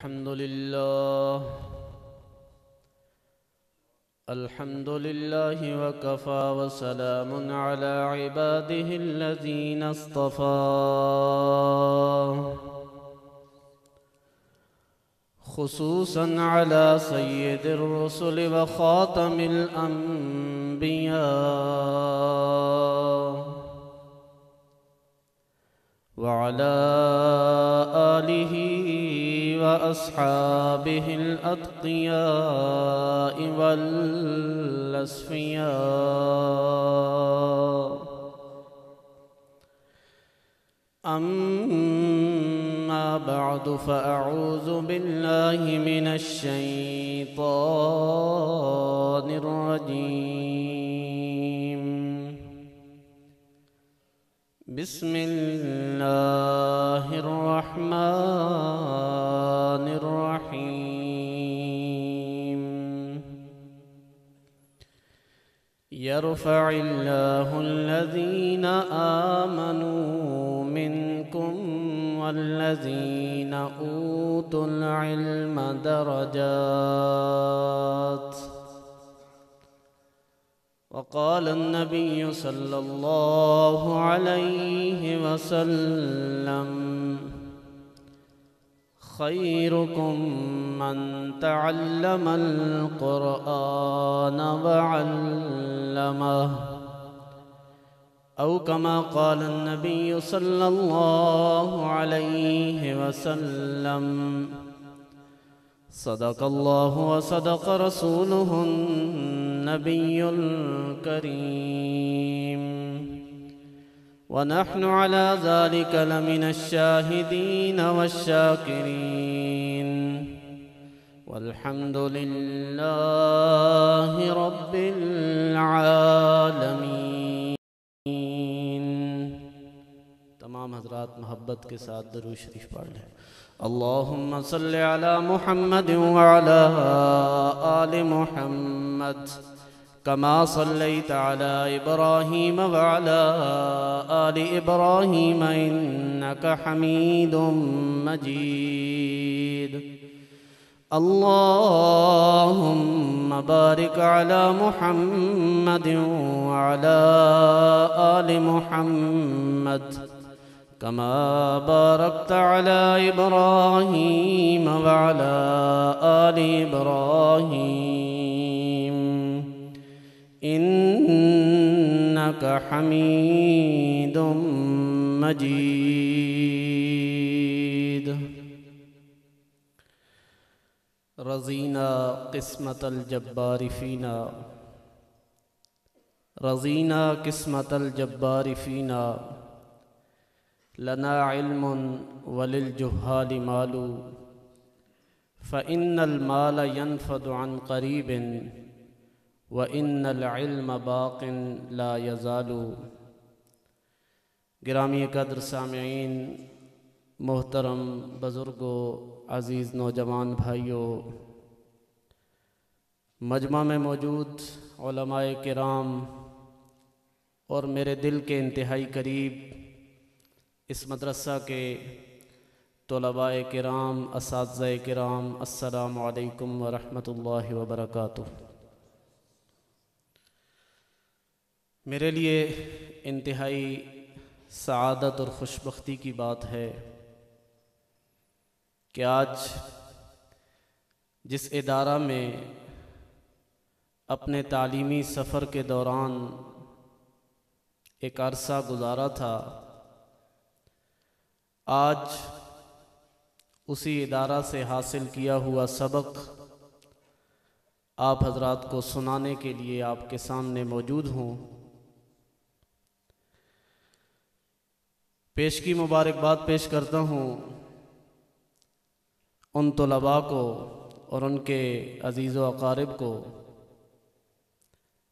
الحمد لله وكفى وسلام على عباده الذين اصطفى خصوصا على سيد الرسل وخاتم الأنبياء وعلى آله وأصحابه الأتقياء والأصفياء أما بعد فأعوذ بالله من الشيطان الرجيم بسم الله الرحمن الرحيم يرفع الله الذين آمنوا منكم والذين أوتوا العلم درجات وقال النبي صلى الله عليه وسلم خيركم من تعلم القرآن وعلمه أو كما قال النبي صلى الله عليه وسلم صدق الله وصدق رسوله النبي الكريم ونحن على ذلك لمن الشاهدين والشاكرين والحمد لله رب العالمين. تمام حضرات محبت کے ساتھ درود شریف پڑھ لیں. اللہم صل علی محمد وعلی آل محمد كما صليت على إبراهيم وعلى آل إبراهيم إنك حميد مجيد. اللهم بارك على محمد وعلى آل محمد كما باركت على إبراهيم وعلى آل إبراهيم إنك حميد مجيد. رضينا قسمة الجبار فينا رضينا قسمة الجبار فينا لنا علم وللجهال مال فإن المال ينفد عن قريب وَإِنَّ الْعِلْمَ بَاقٍ لَا يَزَالُ. گرامی قدر سامعین، محترم بزرگوں، عزیز نوجوان بھائیوں، مجمع میں موجود علماء کرام اور میرے دل کے انتہائی قریب اس مدرسہ کے طلباء کرام، اساتذہ کرام، السلام علیکم ورحمۃ اللہ وبرکاتہ. میرے لیے انتہائی سعادت اور خوشبختی کی بات ہے کہ آج جس ادارہ میں اپنے تعلیمی سفر کے دوران ایک عرصہ گزارا تھا، آج اسی ادارہ سے حاصل کیا ہوا سبق آپ حضرات کو سنانے کے لیے آپ کے سامنے موجود ہوں. پیش کی مبارکباد پیش کرتا ہوں ان طلباء کو اور ان کے عزیز و اقارب کو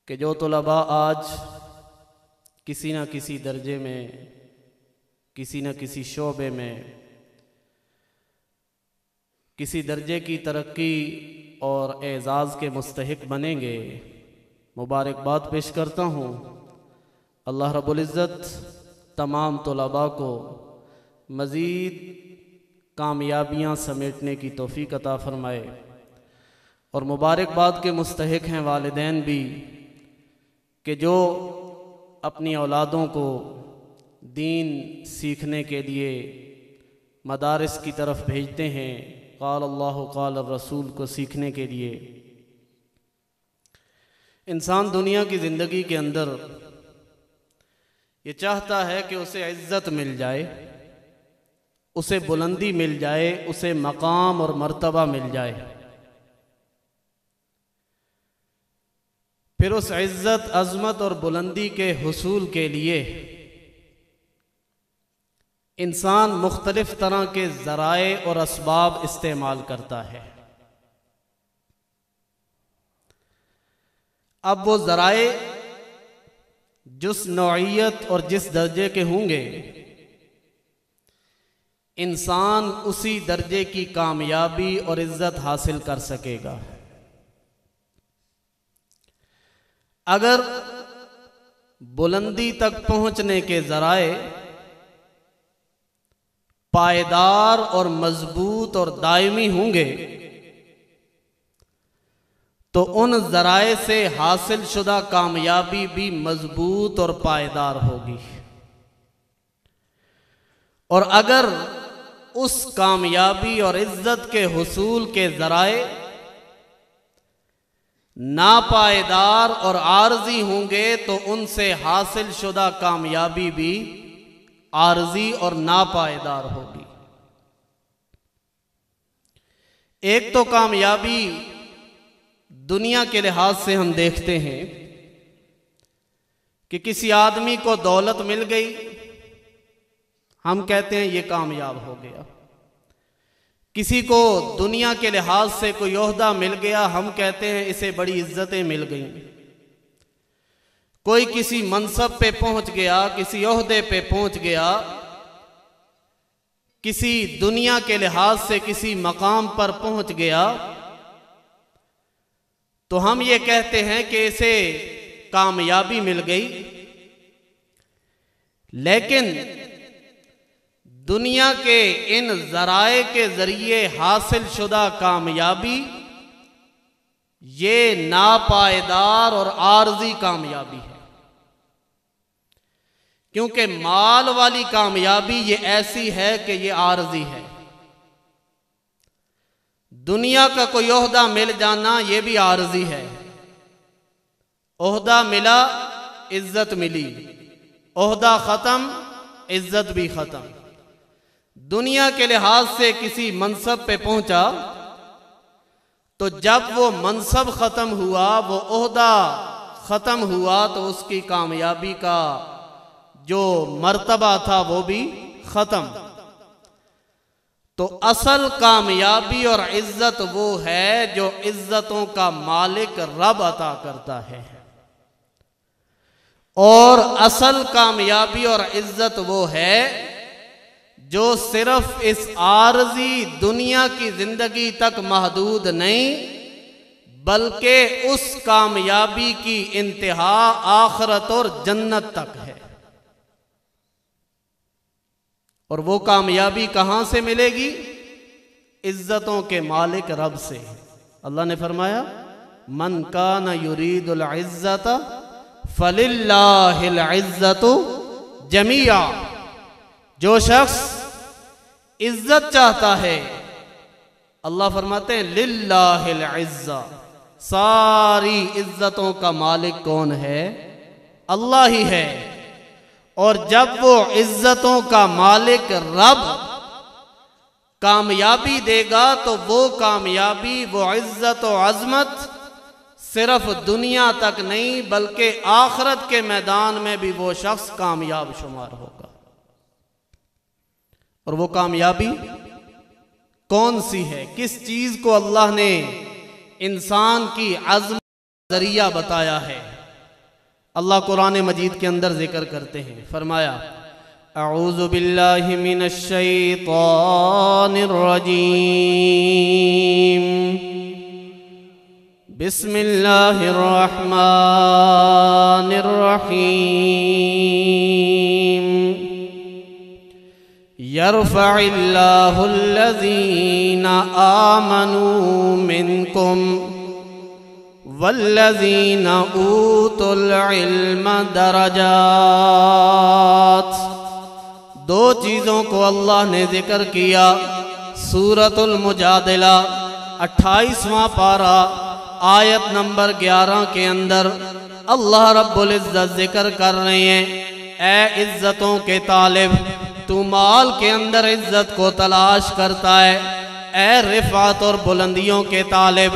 کہ جو طلباء آج کسی نہ کسی درجے میں، کسی نہ کسی شعبے میں، کسی درجے کی ترقی اور اعزاز کے مستحق بنیں گے. مبارکباد پیش کرتا ہوں. اللہ رب العزت تمام طلباء کو مزید کامیابیاں سمیٹنے کی توفیق عطا فرمائے، اور مبارکباد کے مستحق ہیں والدین بھی کہ جو اپنی اولادوں کو دین سیکھنے کے لیے مدارس کی طرف بھیجتے ہیں، قال اللہ قال الرسول کو سیکھنے کے لیے۔ انسان دنیا کی زندگی کے اندر یہ چاہتا ہے کہ اسے عزت مل جائے، اسے بلندی مل جائے، اسے مقام اور مرتبہ مل جائے۔ پھر اس عزت، عظمت اور بلندی کے حصول کے لیے انسان مختلف طرح کے ذرائع اور اسباب استعمال کرتا ہے۔ اب وہ ذرائع جس نوعیت اور جس درجے کے ہوں گے، انسان اسی درجے کی کامیابی اور عزت حاصل کر سکے گا۔ اگر بلندی تک پہنچنے کے ذرائع پائیدار اور مضبوط اور دائمی ہوں گے تو ان ذرائع سے حاصل شدہ کامیابی بھی مضبوط اور پائیدار ہوگی، اور اگر اس کامیابی اور عزت کے حصول کے ذرائع ناپائیدار اور عارضی ہوں گے تو ان سے حاصل شدہ کامیابی بھی عارضی اور ناپائیدار ہوگی۔ ایک تو کامیابی دنیا کے لحاظ سے ہم دیکھتے ہیں کہ کسی آدمی کو دولت مل گئی، ہم کہتے ہیں یہ کامیاب ہو گیا۔ کسی کو دنیا کے لحاظ سے کوئی عہدہ مل گیا، ہم کہتے ہیں اسے بڑی عزتیں مل گئیں۔ کوئی کسی منصب پہ پہنچ گیا، کسی عہدے پہ پہنچ گیا، کسی دنیا کے لحاظ سے کسی مقام پر پہنچ گیا، تو ہم یہ کہتے ہیں کہ اسے کامیابی مل گئی۔ لیکن دنیا کے ان ذرائع کے ذریعے حاصل شدہ کامیابی یہ ناپائیدار اور عارضی کامیابی ہے، کیونکہ مال والی کامیابی یہ ایسی ہے کہ یہ عارضی ہے۔ دنیا کا کوئی عہدہ مل جانا یہ بھی عارضی ہے۔ عہدہ ملا، عزت ملی، عہدہ ختم، عزت بھی ختم۔ دنیا کے لحاظ سے کسی منصب پہ پہنچا تو جب وہ منصب ختم ہوا، وہ عہدہ ختم ہوا، تو اس کی کامیابی کا جو مرتبہ تھا وہ بھی ختم۔ تو اصل کامیابی اور عزت وہ ہے جو عزتوں کا مالک رب عطا کرتا ہے، اور اصل کامیابی اور عزت وہ ہے جو صرف اس عارضی دنیا کی زندگی تک محدود نہیں، بلکہ اس کامیابی کی انتہا آخرت اور جنت تک ہے۔ اور وہ کامیابی کہاں سے ملے گی؟ عزتوں کے مالک رب سے۔ اللہ نے فرمایا من کان یرید العزت فللہ العزت جمیعا، جو شخص عزت چاہتا ہے، اللہ فرماتے ہیں للہ العزہ، ساری عزتوں کا مالک کون ہے؟ اللہ ہی ہے۔ اور جب وہ عزتوں کا مالک رب کامیابی دے گا تو وہ کامیابی، وہ عزت و عظمت صرف دنیا تک نہیں بلکہ آخرت کے میدان میں بھی وہ شخص کامیاب شمار ہوگا۔ اور وہ کامیابی کون سی ہے؟ کس چیز کو اللہ نے انسان کی عظمت کا ذریعہ بتایا ہے؟ اللہ قرآن مجید کے اندر ذکر کرتے ہیں، فرمایا اعوذ باللہ من الشیطان الرجیم، بسم اللہ الرحمن الرحیم، یرفع اللہ الذین آمنوا منکم والذین اوتوا العلم درجات۔ دو چیزوں کو اللہ نے ذکر کیا۔ سورۃ المجادلہ 28واں پارہ آیت نمبر 11 کے اندر اللہ رب العزت ذکر کر رہے ہیں، اے عزتوں کے طالب، تو مال کے اندر عزت کو تلاش کرتا ہے، اے رفعت اور بلندیوں کے طالب،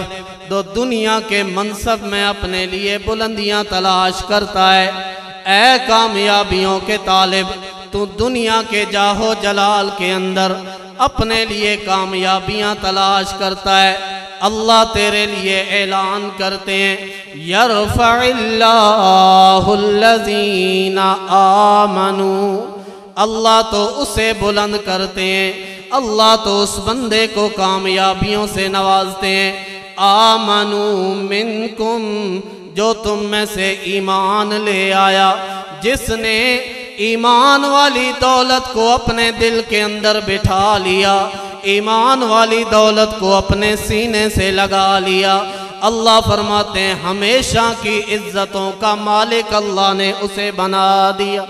تو دنیا کے منصب میں اپنے لیے بلندیاں تلاش کرتا ہے، اے کامیابیوں کے طالب، تو دنیا کے جاہ و جلال کے اندر اپنے لیے کامیابیاں تلاش کرتا ہے۔ اللہ تیرے لیے اعلان کرتے ہیں، یرفع اللہ الذین آمنوا، اللہ تو اسے بلند کرتے ہیں، اللہ تو اس بندے کو کامیابیوں سے نوازتے ہیں، آمنوا منکم، جو تم میں سے ایمان لے آیا، جس نے ایمان والی دولت کو اپنے دل کے اندر بٹھا لیا، ایمان والی دولت کو اپنے سینے سے لگا لیا، اللہ فرماتے ہیں ہمیشہ کی عزتوں کا مالک اللہ نے اسے بنا دیا۔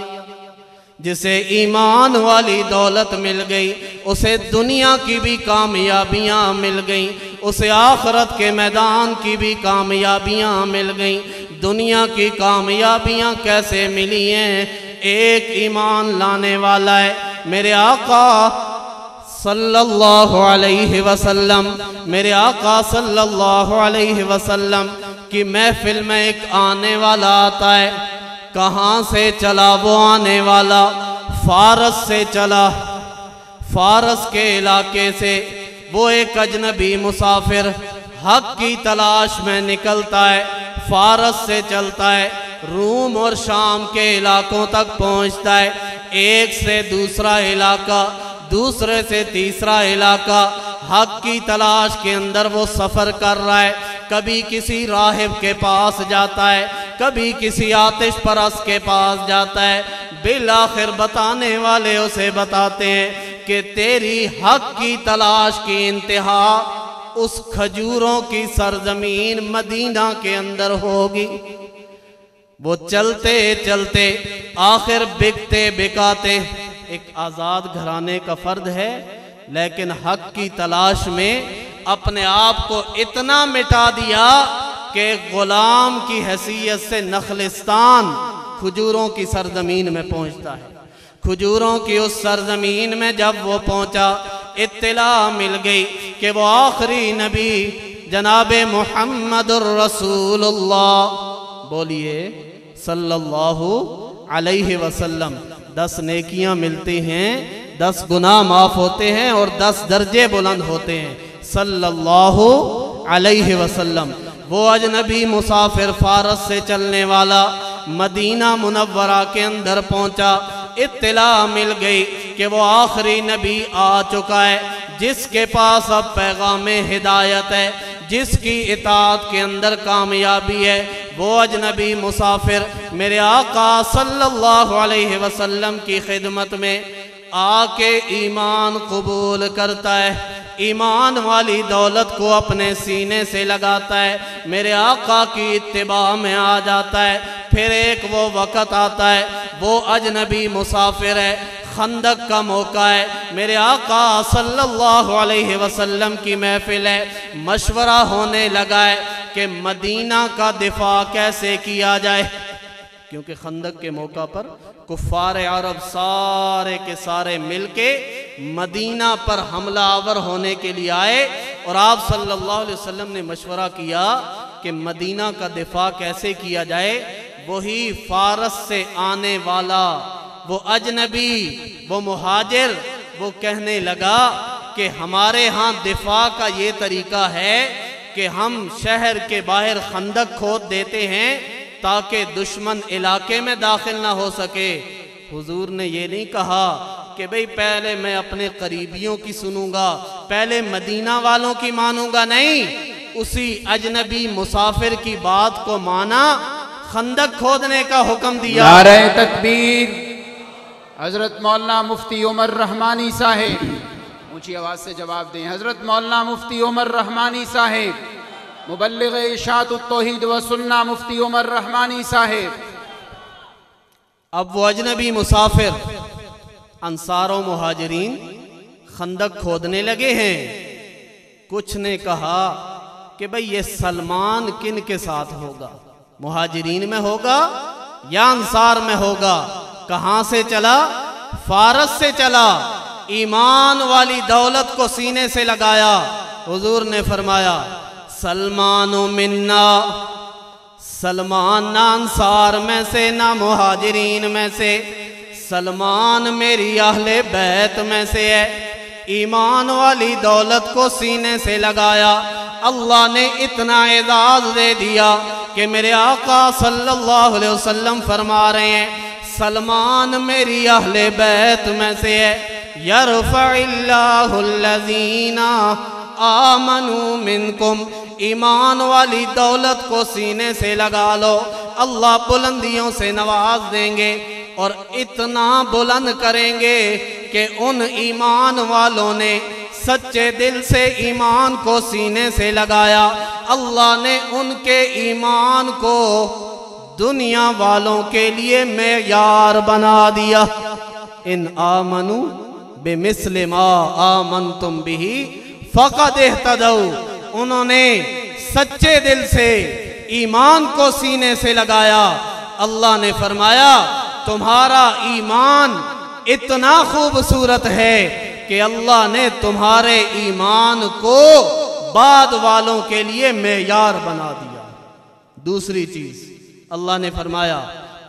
جسے ایمان والی دولت مل گئی، اسے دنیا کی بھی کامیابیاں مل گئیں، اسے آخرت کے میدان کی بھی کامیابیاں مل گئیں۔ دنیا کی کامیابیاں کیسے ملی ہیں؟ ایک ایمان لانے والا ہے، میرے آقا صلی اللہ علیہ وسلم، میرے آقا صلی اللہ علیہ وسلم کی محفل میں ایک آنے والا آتا ہے۔ کہاں سے چلا وہ آنے والا؟ فارس سے چلا، فارس کے علاقے سے۔ وہ ایک اجنبی مسافر حق کی تلاش میں نکلتا ہے، فارس سے چلتا ہے، روم اور شام کے علاقوں تک پہنچتا ہے، ایک سے دوسرا علاقہ، دوسرے سے تیسرا علاقہ، حق کی تلاش کے اندر وہ سفر کر رہا ہے۔ کبھی کسی راہب کے پاس جاتا ہے، کبھی کسی آتش پرست کے پاس جاتا ہے، بالآخر بتانے والے اسے بتاتے ہیں کہ تیری حق کی تلاش کی انتہا اس کھجوروں کی سرزمین مدینہ کے اندر ہوگی۔ وہ چلتے چلتے آخر بکتے بکاتے، ایک آزاد گھرانے کا فرد ہے، لیکن حق کی تلاش میں اپنے آپ کو اتنا مٹا دیا کہ غلام کی حیثیت سے نخلستان کھجوروں کی سرزمین میں پہنچتا ہے۔ کھجوروں کی اس سرزمین میں جب وہ پہنچا، اطلاع مل گئی کہ وہ آخری نبی جناب محمد الرسول اللہ، بولیے صلی اللہ علیہ وسلم۔ 10 نیکیاں ملتی ہیں، 10 گناہ معاف ہوتے ہیں اور 10 درجے بلند ہوتے ہیں، صلی اللہ علیہ وسلم۔ وہ اجنبی مسافر فارس سے چلنے والا مدینہ منورہ کے اندر پہنچا، اطلاع مل گئی کہ وہ آخری نبی آ چکا ہے، جس کے پاس اب پیغام ہدایت ہے، جس کی اطاعت کے اندر کامیابی ہے۔ وہ اجنبی مسافر میرے آقا صلی اللہ علیہ وسلم کی خدمت میں آ کے ایمان قبول کرتا ہے، ایمان والی دولت کو اپنے سینے سے لگاتا ہے، میرے آقا کی اتباع میں آ جاتا ہے۔ پھر ایک وہ وقت آتا ہے، وہ اجنبی مسافر ہے، خندق کا موقع ہے، میرے آقا صلی اللہ علیہ وسلم کی محفل ہے، مشورہ ہونے لگا ہے کہ مدینہ کا دفاع کیسے کیا جائے، کیونکہ خندق کے موقع پر کفار عرب سارے کے سارے مل کے مدینہ پر حملہ آور ہونے کے لیے آئے، اور آپ صلی اللہ علیہ وسلم نے مشورہ کیا کہ مدینہ کا دفاع کیسے کیا جائے۔ وہی فارس سے آنے والا، وہ اجنبی، وہ مہاجر، وہ کہنے لگا کہ ہمارے ہاں دفاع کا یہ طریقہ ہے کہ ہم شہر کے باہر خندق کھود دیتے ہیں تاکہ دشمن علاقے میں داخل نہ ہو سکے۔ حضور نے یہ نہیں کہا کہ بھئی پہلے میں اپنے قریبیوں کی سنوں گا، پہلے مدینہ والوں کی مانوں گا، نہیں، اسی اجنبی مسافر کی بات کو مانا، خندق کھودنے کا حکم دیا۔ نعرہ تکبیر، حضرت مولانا مفتی عمر رحمانی صاحب اونچی آواز سے جواب دیں. حضرت مولانا مفتی عمر رحمانی صاحب. مبلغ اشاعت التوحید و سنہ مفتی عمر رحمانی صاحب. اب وہ اجنبی مسافر انصار و مہاجرین خندق کھودنے لگے ہیں. کچھ نے کہا کہ بھئی یہ سلمان کن کے ساتھ ہوگا؟ مہاجرین میں ہوگا یا انصار میں ہوگا؟ کہاں سے چلا؟ فارس سے چلا. ایمان والی دولت کو سینے سے لگایا. حضور نے فرمایا سلمان منا، سلمان نہ انصار میں سے نہ مہاجرین میں سے، سلمان میری اہل بیت میں سے ہے. ایمان والی دولت کو سینے سے لگایا. اللہ نے اتنا اعزاز دے دیا کہ میرے آقا صلی اللہ علیہ وسلم فرما رہے ہیں سلمان میری اہل بیت میں سے ہے. یرفع اللہ الذین آمنوا منکم، ایمان والی دولت کو سینے سے لگا لو، اللہ بلندیوں سے نواز دیں گے اور اتنا بلند کریں گے کہ ان ایمان والوں نے سچے دل سے ایمان کو سینے سے لگایا، اللہ نے ان کے ایمان کو دنیا والوں کے لیے معیار بنا دیا. ان آمنوا بمثل ما آمنتم به فقد اہتدوا. انہوں نے سچے دل سے ایمان کو سینے سے لگایا. اللہ نے فرمایا تمہارا ایمان اتنا خوبصورت ہے کہ اللہ نے تمہارے ایمان کو بعد والوں کے لیے معیار بنا دیا. دوسری چیز اللہ نے فرمایا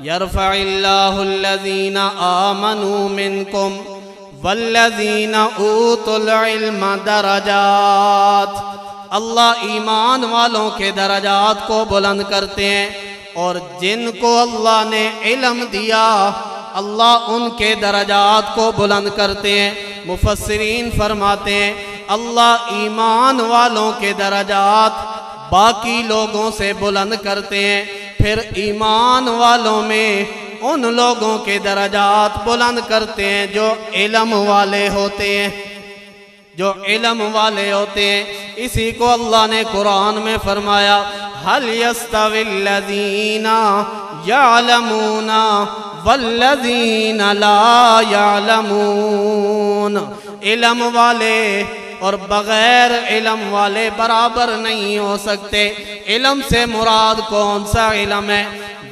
یرفع اللہ الذین آمنوا منکم والذین اوتوا العلم درجات. اللہ ایمان والوں کے درجات کو بلند کرتے ہیں اور جن کو اللہ نے علم دیا اللہ ان کے درجات کو بلند کرتے ہیں. مفسرین فرماتے ہیں اللہ ایمان والوں کے درجات باقی لوگوں سے بلند کرتے ہیں، پھر ایمان والوں میں ان لوگوں کے درجات بلند کرتے ہیں جو علم والے ہوتے ہیں، جو علم والے ہوتے ہیں. اسی کو اللہ نے قرآن میں فرمایا هل يستوي الذين يعلمون والذين لا يعلمون. علم والے اور بغیر علم والے برابر نہیں ہو سکتے. علم سے مراد کون سا علم ہے؟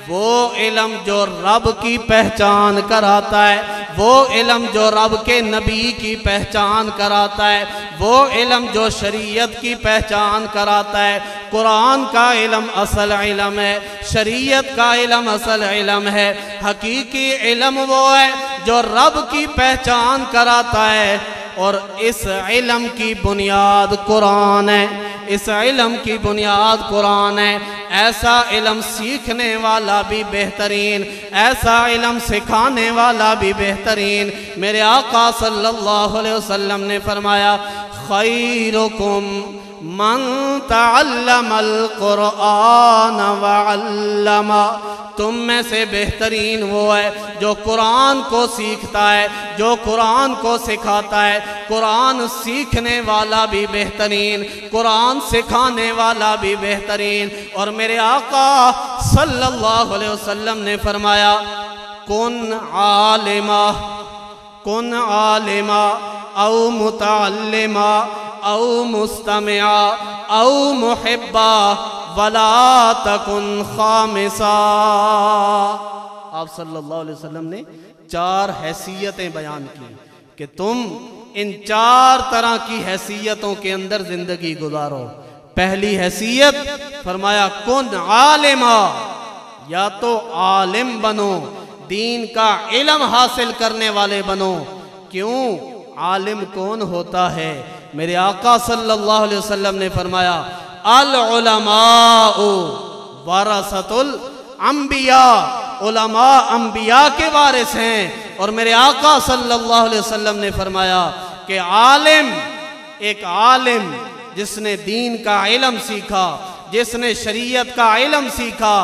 وہ علم جو رب کی پہچان کراتا ہے، وہ علم جو رب کے نبی کی پہچان کراتا ہے، وہ علم جو شریعت کی پہچان کراتا ہے. قرآن کا علم اصل علم ہے، شریعت کا علم اصل علم ہے. حقیقی علم وہ ہے جو رب کی پہچان کراتا ہے اور اس علم کی بنیاد قرآن ہے. اس علم کی بنیاد قرآن ہے. ایسا علم سیکھنے والا بھی بہترین، ایسا علم سکھانے والا بھی بہترین. میرے آقا صلی اللہ علیہ وسلم نے فرمایا خیرکم من تعلم القرآن وعلم. تم میں سے بہترین وہ ہے جو قرآن کو سیکھتا ہے، جو قرآن کو سکھاتا ہے. قرآن سیکھنے والا بھی بہترین، قرآن سکھانے والا بھی بہترین. اور میرے آقا صلی اللہ علیہ وسلم نے فرمایا کن عالما، کن عالما او متعلما او مستمعا او محبا ولا تکن خامسا. آپ صلی اللہ علیہ وسلم نے 4 حیثیتیں بیان کی کہ تم ان 4 طرح کی حیثیتوں کے اندر زندگی گزارو. پہلی حیثیت فرمایا کن عالما، یا تو عالم بنو، دین کا علم حاصل کرنے والے بنو. کیوں؟ عالم کون ہوتا ہے؟ میرے آقا صلی اللہ علیہ وسلم نے فرمایا العلماء ورثۃ الانبیاء. علماء انبیاء کے وارث ہیں. اور میرے آقا صلی اللہ علیہ وسلم نے فرمایا کہ عالم، ایک عالم جس نے دین کا علم سیکھا، جس نے شریعت کا علم سیکھا،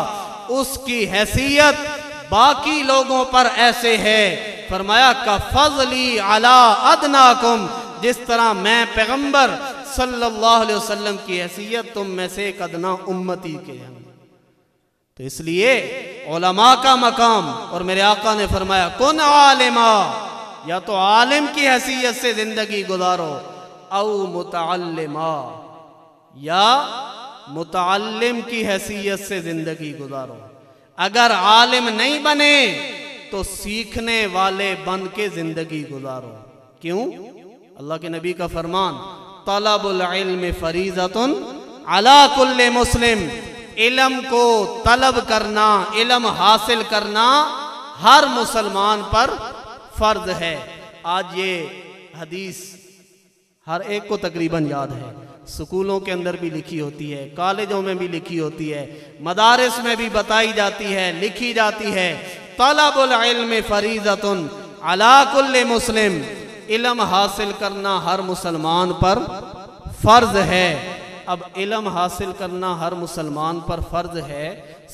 اس کی حیثیت باقی لوگوں پر ایسے ہے فرمایا کفضلی علی ادناکم، جس طرح میں پیغمبر صلی اللہ علیہ وسلم کی حیثیت تم میں سے ایک ادنا امتی کے ہیں۔ تو اس لیے علماء کا مقام، اور میرے آقا نے فرمایا کن عالما، یا تو عالم کی حیثیت سے زندگی گزارو، او متعلما، یا متعلم کی حیثیت سے زندگی گزارو۔ اگر عالم نہیں بنے تو سیکھنے والے بن کے زندگی گزارو۔ کیوں؟ اللہ کے نبی کا فرمان طلب العلم فریضۃ علی کل مسلم، علم کو طلب کرنا، علم حاصل کرنا ہر مسلمان پر فرض ہے۔ آج یہ حدیث ہر ایک کو تقریباً یاد ہے، سکولوں کے اندر بھی لکھی ہوتی ہے، کالجوں میں بھی لکھی ہوتی ہے، مدارس میں بھی بتائی جاتی ہے، لکھی جاتی ہے، طلب العلم فریضۃ علی کل مسلم، علم حاصل کرنا ہر مسلمان پر فرض ہے۔ اب علم حاصل کرنا ہر مسلمان پر فرض ہے،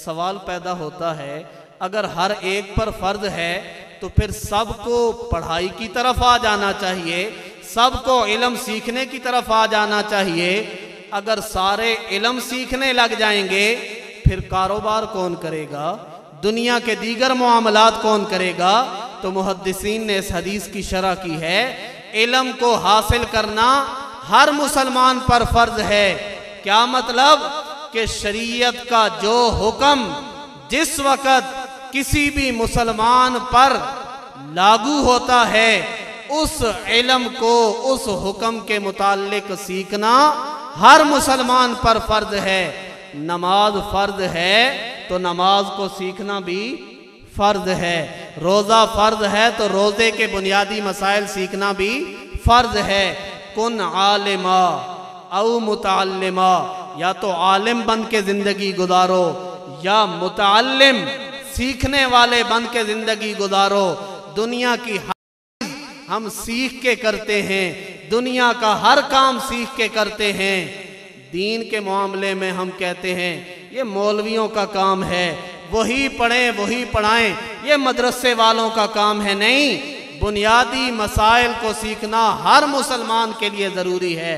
سوال پیدا ہوتا ہے اگر ہر ایک پر فرض ہے تو پھر سب کو پڑھائی کی طرف آ جانا چاہیے، سب کو علم سیکھنے کی طرف آ جانا چاہیے۔ اگر سارے علم سیکھنے لگ جائیں گے پھر کاروبار کون کرے گا، دنیا کے دیگر معاملات کون کرے گا؟ تو محدثین نے اس حدیث کی شرح کی ہے علم کو حاصل کرنا ہر مسلمان پر فرض ہے۔ کیا مطلب؟ کہ شریعت کا جو حکم جس وقت کسی بھی مسلمان پر لاگو ہوتا ہے اس علم کو، اس حکم کے متعلق سیکھنا ہر مسلمان پر فرض ہے۔ نماز فرض ہے تو نماز کو سیکھنا بھی فرض ہے، روزہ فرض ہے تو روزے کے بنیادی مسائل سیکھنا بھی فرض ہے۔ کن عالما او متعلما، یا تو عالم بن کے زندگی گزارو یا متعلم سیکھنے والے بن کے زندگی گزارو۔ دنیا کی ہم سیکھ کے کرتے ہیں، دنیا کا ہر کام سیکھ کے کرتے ہیں، دین کے معاملے میں ہم کہتے ہیں یہ مولویوں کا کام ہے، وہی پڑھیں وہی پڑھائیں، یہ مدرسے والوں کا کام ہے۔ نہیں، بنیادی مسائل کو سیکھنا ہر مسلمان کے لیے ضروری ہے۔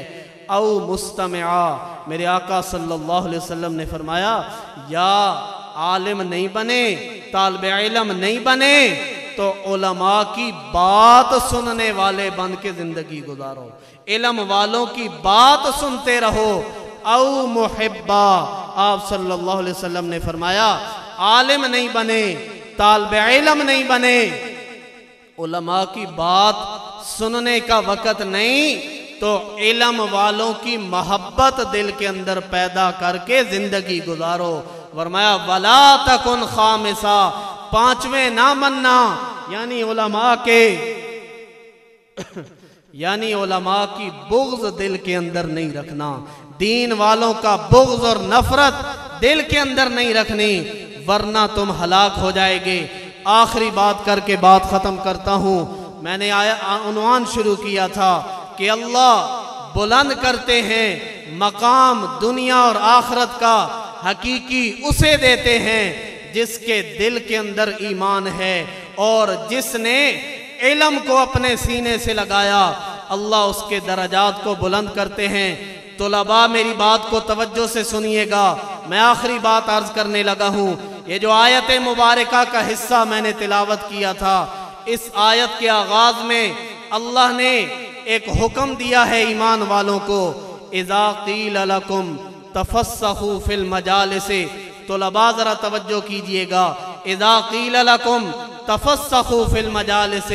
او مستمعا، میرے آقا صلی اللہ علیہ وسلم نے فرمایا یا عالم نہیں بنے، طالب علم نہیں بنے تو علماء کی بات سننے والے بن کے زندگی گزارو، علم والوں کی بات سنتے رہو۔ او محبا، آپ صلی اللہ علیہ وسلم نے فرمایا عالم نہیں بنے، طالب علم نہیں بنے، علماء کی بات سننے کا وقت نہیں تو علم والوں کی محبت دل کے اندر پیدا کر کے زندگی گزارو۔ فرمایا ولا تکن خامسا، پانچویں نہ مننا، یعنی علماء کی بغض دل کے اندر نہیں رکھنا، دین والوں کا بغض اور نفرت دل کے اندر نہیں رکھنی، ورنہ تم ہلاک ہو جائے گے۔ آخری بات کر کے بات ختم کرتا ہوں۔ میں نے عنوان شروع کیا تھا کہ اللہ بلند کرتے ہیں، مقام دنیا اور آخرت کا حقیقی اسے دیتے ہیں جس کے دل کے اندر ایمان ہے اور جس نے علم کو اپنے سینے سے لگایا، اللہ اس کے درجات کو بلند کرتے ہیں۔ طلباء میری بات کو توجہ سے سنیے گا، میں آخری بات عرض کرنے لگا ہوں۔ یہ جو آیت مبارکہ کا حصہ میں نے تلاوت کیا تھا، اس آیت کے آغاز میں اللہ نے ایک حکم دیا ہے ایمان والوں کو، اذا قیل لکم تفسحوا فی المجالس۔ طلباء ذرا توجہ کیجئے گا، اذا قیل لکم تفسحوا فی المجالس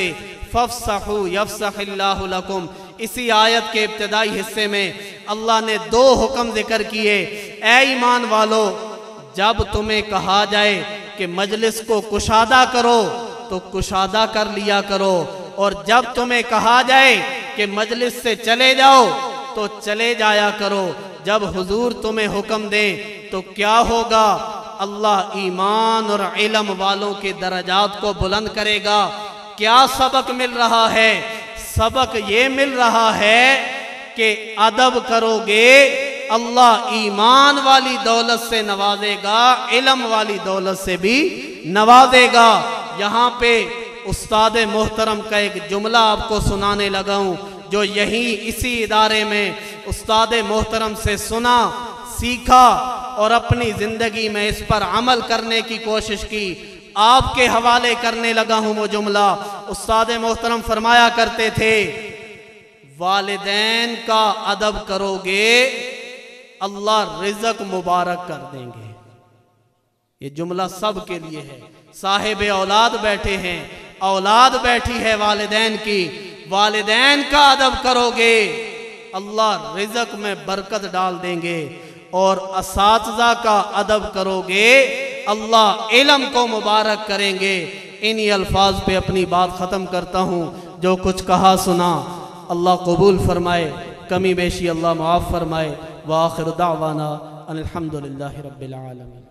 فافسحوا یفسح اللہ لکم۔ اسی آیت کے ابتدائی حصے میں اللہ نے دو حکم ذکر کیے۔ اے ایمان والو، جب تمہیں کہا جائے کہ مجلس کو کشادہ کرو تو کشادہ کر لیا کرو، اور جب تمہیں کہا جائے کہ مجلس سے چلے جاؤ تو چلے جایا کرو۔ جب حضور تمہیں حکم دیں تو کیا ہوگا؟ اللہ ایمان اور علم والوں کے درجات کو بلند کرے گا۔ کیا سبق مل رہا ہے؟ سبق یہ مل رہا ہے کہ ادب کرو گے اللہ ایمان والی دولت سے نوازے گا، علم والی دولت سے بھی نوازے گا۔ یہاں پہ استاد محترم کا ایک جملہ آپ کو سنانے لگا ہوں جو یہیں اسی ادارے میں استاد محترم سے سنا، سیکھا اور اپنی زندگی میں اس پر عمل کرنے کی کوشش کی۔ آپ کے حوالے کرنے لگا ہوں وہ جملہ۔ استاد محترم فرمایا کرتے تھے، والدین کا ادب کرو گے اللہ رزق مبارک کر دیں گے۔ یہ جملہ سب کے لیے ہے۔ صاحب اولاد بیٹھے ہیں، اولاد بیٹھی ہے والدین کی، والدین کا ادب کرو گے اللہ رزق میں برکت ڈال دیں گے، اور اساتذہ کا ادب کرو گے اللہ علم کو مبارک کریں گے۔ انہی الفاظ پہ اپنی بات ختم کرتا ہوں۔ جو کچھ کہا سنا اللہ قبول فرمائے، کمی بیشی اللہ معاف فرمائے۔ وآخر دعوانا ان الحمدللہ رب العالمین۔